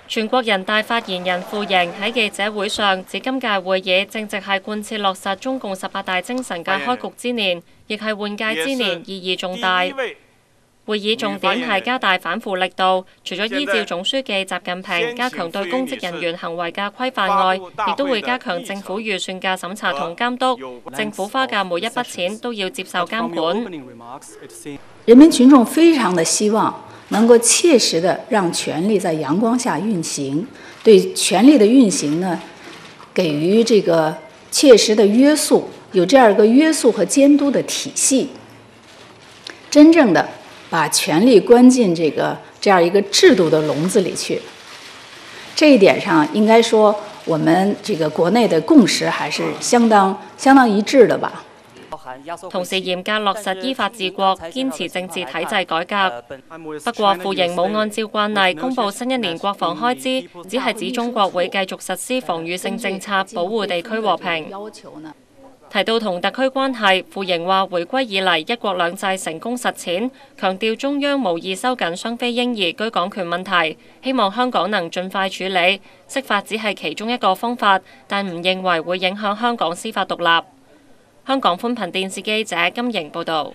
全國人大發言人傅瑩喺記者會上指，今屆會議正值係貫徹落實中共18大精神嘅開局之年，亦係換屆之年，意義重大。會議重點係加大反腐力度，除咗依照總書記習近平加強對公職人員行為嘅規範外，亦都會加強政府預算嘅審查同監督。政府花嘅每一筆錢都要接受監管。人民群眾非常的希望能夠切實的讓權力在陽光下運行，對權力的運行呢，給予這個切實的約束，有這樣一個約束和監督的體系，真正的把權力關進這樣一個制度的籠子裡去。這一點上，應該說我們這個國內的共識還是相當一致的吧。同時嚴格落實依法治國，堅持政治體制改革。不過，傅瑩冇按照慣例公布新一年國防開支，只係指中國會繼續實施防禦性政策，保護地區和平。提到同特區關係，傅瑩話：回歸以嚟，一國兩制成功實踐，強調中央無意收緊雙非嬰兒居港權問題，希望香港能盡快處理。釋法只係其中一個方法，但唔認為會影響香港司法獨立。香港寬頻電視記者金瑩報導。